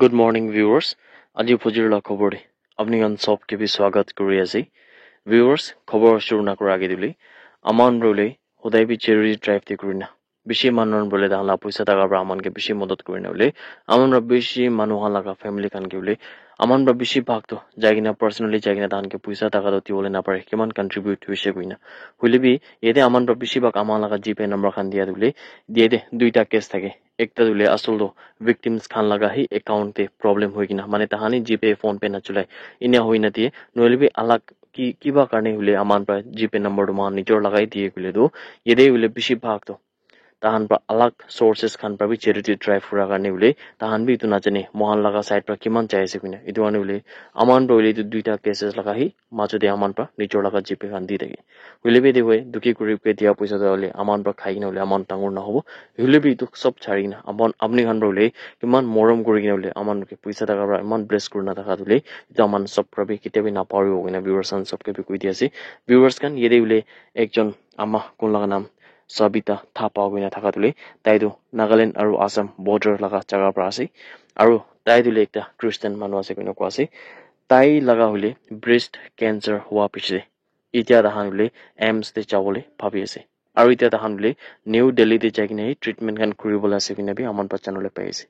Good morning, viewers. আজি ফজিৰলা খবৰে আপোনালোক সবকে বি স্বাগত কৰি আছে। Viewers, খবৰ শুরু না করার আগে দিলি আমান বলে সদায় বি চেরি ড্রাইভ তে করি না। বেশি মানুষ বলে দাহলা পয়সা টাকা বা আমানকে বেশি মদত করি না বলে আমরা বেশি মানুষ লাগা ফ্যামিলি কানকে বলে আমরা বেশি ভাগ তো যাই কিনা পার্সোনালি যাই কিনা দানকে পয়সা টাকা দতি বলে না পারে কিমান কন্ট্রিবিউট হইছে কই না হইলে বি এতে আমরা বেশি ভাগ আমার লাগা জিপে নাম্বার খান দিয়া দিলে দিয়ে দে দুইটা কেস থাকে একটা দিলে আসল তো victims খান লাগা হি অ্যাকাউন্টে প্রবলেম হই কিনা মানে তাহানি জিপে ফোন পে না চলাই ইনা হই না দিয়ে নইলে বি আলাগ কি কিবা কারণে হইলে আমার প্রায় জিপে নাম্বারটো মান নিজর লাগাই দিয়ে গেলে তো এদে হইলে বেশি ভাগ তো tahan pra alag sources khan pra bi charity drive fura karne ule tahan bi itu na jane mohan laga side pra kiman chai ase kuina itu ane ule aman pra ule itu duita cases laga hi majode aman pra nijor laga gp khan di thake ule bi de hoy duki group ke dia paisa da ule aman pra khai na ule aman tangor na hobo ule bi itu sob chari na aman apni khan pra ule kiman morom kori na ule aman ke paisa daga pra aman bless kurna thaka ule itu aman sob pra bi kite bi na paribo kuina viewers san sob ke bi koi di ase viewers kan yede ule ekjon ama kon laga nam Sabita Thapa wina thakatule taidu Nagaland aru Assam border laga jaga pra ase aru taidu le ekta Christian manu ase kuina ko ase tai laga hule breast cancer hua piche itia dahan hule AIMS te chawole bhabi ase aru itia dahan hule New Delhi te jai kine treatment kan kuribole ase kina bi aman pa channel pai ase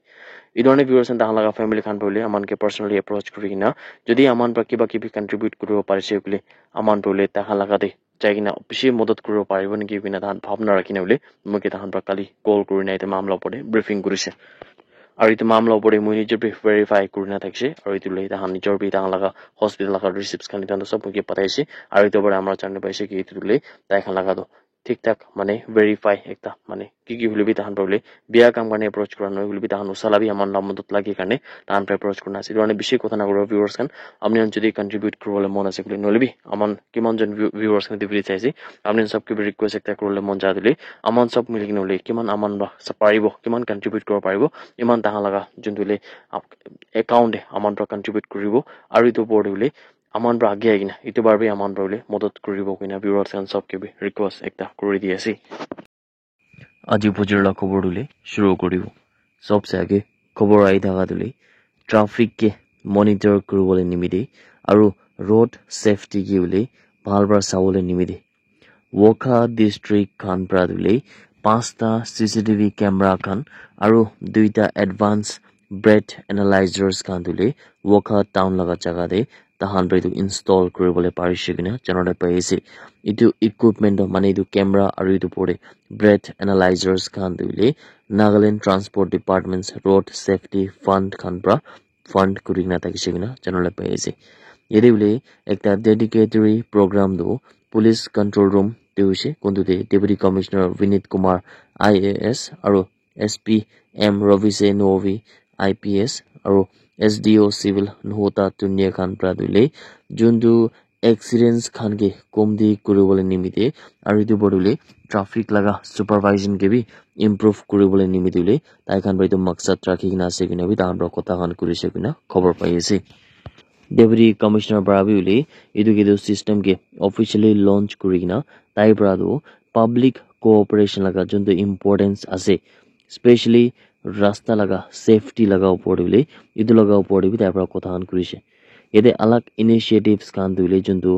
idone viewers and dahan laga family khan bole aman ke personally approach kurina jodi aman pa kiba kibi contribute kuribo parise bole aman bole ta laga de যাইকিনা বেশি মদত কৰিব পাৰিব নেকি কিনা তাহান ভাৱনা ৰাখিনে বুলি মোক তাহান পৰা কালি কল কৰি নাই মামলা ওপৰতে ব্ৰিফিং কৰিছে আৰু এইটো মামলা ওপৰতে মই নিজৰ ব্ৰিফ ভেৰিফাই কৰি না থাকিছে আৰু এইটো লৈ তাহান নিজৰ বি তাহান লগা হস্পিটেল লগা ৰিচিপ্টছ খান তাহান সব মোক পঠাইছে আৰু এইটো পৰা আমাৰ জানিব পাইছে কি এইটো লৈ তাইখান লগাটো ঠিক ঠাক মানে ভেৰিফাই একটা মানে কি হলে বি তাহান পাবলে বিয়া কাম কাৰণে এপ্ৰোচ কৰা নহয় হলে বি তাহান উছালাবি আমাৰ নাম মদত লাগি কাৰণে তাহান পৰা এপ্ৰোচ কৰা আছে মানে বেছি কথা না কৰিব ভিউৱাৰ্ছ খান আপনি যদি কন্ট্ৰিবিউট কৰিবলৈ মন আছে বুলি নলবি আমাৰ কিমান জন ভিউৱাৰ্ছ খান দিবি চাইছে আপনি সবকে ৰিকুৱেষ্ট একটা কৰিবলৈ মন যা দিলে আমাৰ সব মিলি কিনে হলে কিমান আমাৰ পাৰিব কিমান কন্ট্ৰিবিউট কৰিব পাৰিব ইমান তাহান লগা যোনটোলে একাউণ্টে আমাৰ পৰা কন্ট্ৰিবিউট কৰিব আৰু ইটো বৰ্ড হলে aman pra age agina itu barbe aman brawle modot koribo kina viewers kan sob ke request ekta kori di ase aji pujir la khobor dule shuru koribo sobse age khobor ai thaga dule traffic ke monitor koribole nimide aru road safety ki ule bhalbra sawole nimide Wokha district khan pra dule 5ta cctv camera khan aru 2ta advanced breath analyzers khan dule Wokha town laga jaga de tahan pra itu install koribole parise kina janole pai ase itu equipment mane itu camera aru itu pore breath analyzers khan dule Nagaland Transport Department's road safety fund khan pra fund kurina takise kina janole pai ase yede ule ekta dedicatory program do police control room deuse kondu de deputy commissioner Vinit Kumar IAS aru SP M Ravise Novi IPS aru SDO civil nhota tunya khan pra dule jundu accidents khan ke komdi koribole nimite aru itu bodule traffic laga supervision ke bi improve koribole nimidule tai khan pra itu maksad rakhi kina ase kina bi tahan pra kotha khan kurise kina khobor pai ase Deputy Commissioner Bravuli Educative System ke officially launch kurigina tai brado public cooperation laga junto importance ase especially rasta laga safety laga upor dile idu laga upor bi tai pra kotha han kurise yede alag initiatives kan dile junto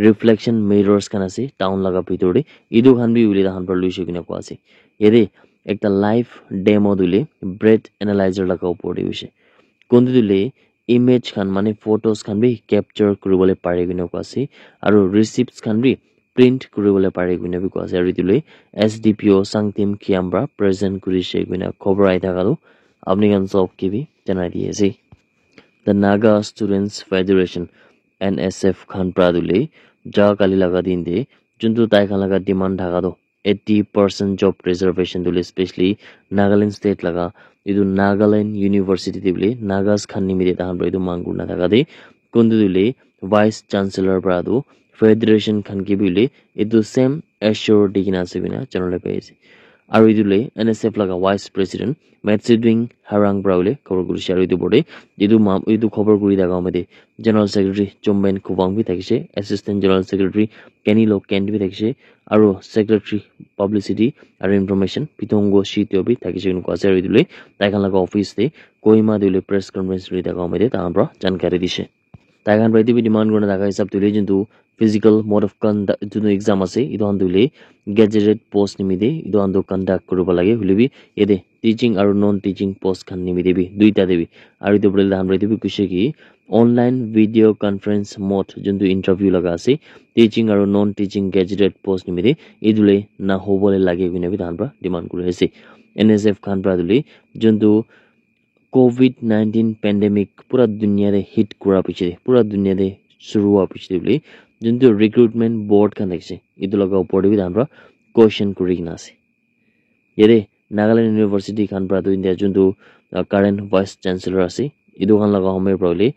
reflection mirrors kan ase town laga bitor de idu khan bi uli han pra luise kina ko ase yede ekta live demo dile breath analyzer laga upor de hoise kondu dile image khan mane photos khan bi capture kuribole pare gine ko ase aru receipts khan bi print kuribole pare gine bi ko ase aru ditule SDPO Sangtim Kiambra present kurise gine khobor ai thaga do apni kan sob ke bi janai di ase the Naga Students Federation NSF khan pradule ja kali laga din de juntu tai khan laga demand thaga do 80% job reservation dule especially Nagaland state laga idu Nagaland University dibule Nagas khan nimide tahan pra idu mangur na thaga de kundu dule vice chancellor pradu federation khan ke bile idu same assure digina sebina janole paise aru idule NSF laga vice president Metsidwing Harang Braule khobor guri sharu idu bode idu khobor guri daga made general secretary Chomben Kubang bi thakise assistant general secretary Kenny Lokend bi thakise aru secretary publicity aru information Pitongo Shityo bi thakise ko ase aru idule tai khan laga office te Kohima dule press conference ri ta komede ta ambra jankari dise taigan prati bi demand gorna daga hisab dule jintu physical mode of conduct jintu exam ase idu han dule gazetted post nimide idu han do conduct koribo lage hulebi yede teaching aru non teaching post khan nimide bi duita debi aru idu bole han prati bi kushe ki online video conference mode jintu interview laga ase teaching aru non teaching gazetted post nimide idule na hobole lage gune bi han pra demand kori ase NSF khan pra dule jintu COVID-19 pandemic pura dunia de hit kura piche pura dunia de shuru hua piche bole jintu recruitment board khan dekse idu laga upor de bi han pra question kuri kina ase yede Nagaland University khan pra do India jintu current vice chancellor ase idu khan laga homer probably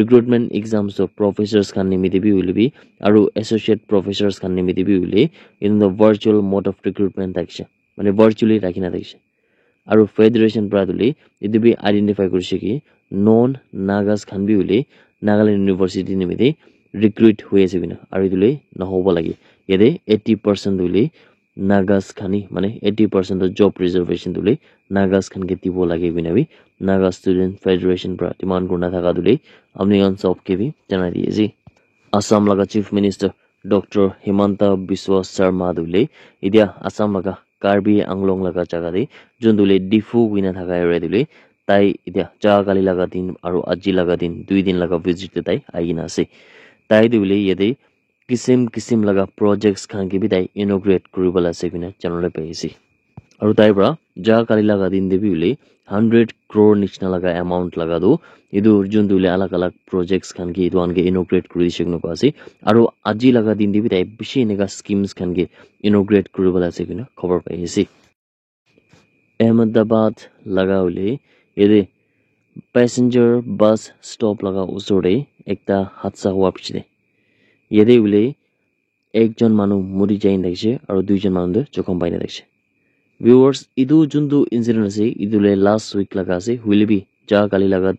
recruitment exams of professors khan nimide bi ulibi aru associate professors khan nimide bi uli in the virtual mode of recruitment dakse mane virtually rakhina dakse aru federation praduli idu bi identify korise ki non nagas khan bi uli Nagaland University nimide recruit hoye bina aru idule na hobo lagi yede 80% uli nagas khani mane 80% of job reservation dule nagas khan ke tibo lage bina bi Naga student federation pra demand korna thaka dule amni gan sob ke bi janai diye ji Assam laga chief minister Dr. Himanta Biswa Sharma dule idia Assam laga Karbi Anglong laga jaga de jondule difu wina thaka ere dule tai idia jaga kali laga din aru aji laga din 2 din laga visit te tai aina ase tai dule yede kisim laga projects khan ke bi tai inaugurate kuribala ase bina janole paisi aru tai bra jaga kali laga din de bi ule 100 crore nichna laga amount laga do idu jondule alag alag projects khan ke idu ange inaugurate kuri shikno ko ase aru aji laga din de bi tai bishi nega schemes khan ke inaugurate kuribala ase bina khobor paisi Ahmedabad laga ule yede passenger bus stop laga usore ekta hadsa hua pichide yede ule ekjon manu muri jain dakse aru duijon manu de jokhom paina dakse viewers idu jundu incident ase idule last week laga ase huilebi ja kali laga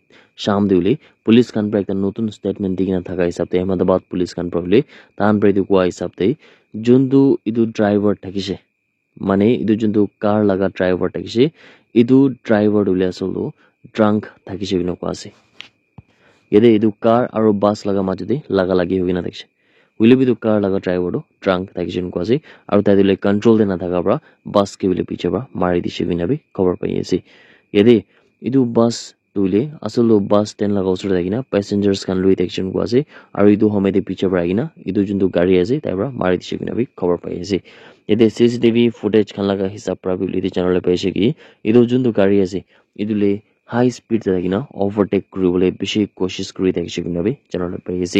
sham de ule police khan pra ekta notun statement digina thaka hisab te Ahmedabad police khan pra ule tan pra idu kwa hisab te jundu idu driver thakise mane idu jundu car laga driver thakise idu driver ule asolo drunk thakise bino kwa ase yede idu car aru bus laga majode laga lagi hogina thakise huilebi idu car laga driver do drunk thakise kwa ase aru tai dule control de na thaka pra bus ke bile piche pra mari dise bina bi cover pai ase yede idu bus dule asolo bus stand laga usor dakina passengers kan lui action kwa ase aru idu home de piche pra agina idu jundu gari ase tai pra mari dise bina bi cover pai ase yede CCTV footage khan laga hisab pra bi lidi channel le paise ki idu jundu gari ase idule high speed dakina overtake kuribole bishi koshish kuri dakise bina bi channel le paise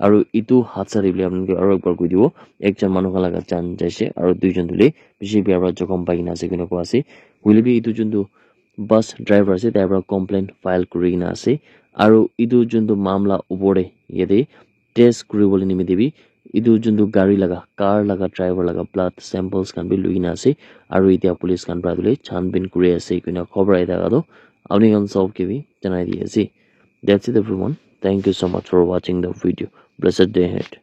aru itu hadsa dibile apnake aru ekbar koi dibo ekjon manu khan laga chan jaise aru duijon dule bishi biara jokhom paina ase kino ko ase huilebi itu jundu bus driver ase tai pra complaint file kuri na ase aru itu jundu mamla ubore yede test kuribole nimide bi idu jundu gari laga car laga driver laga blood samples kan bi luina ase aru itia police kan pra dule chanbin kuri ase kina khobar aida gado apni kan sob ke bi janai di ase that's it everyone thank you so much for watching the video blessed day ahead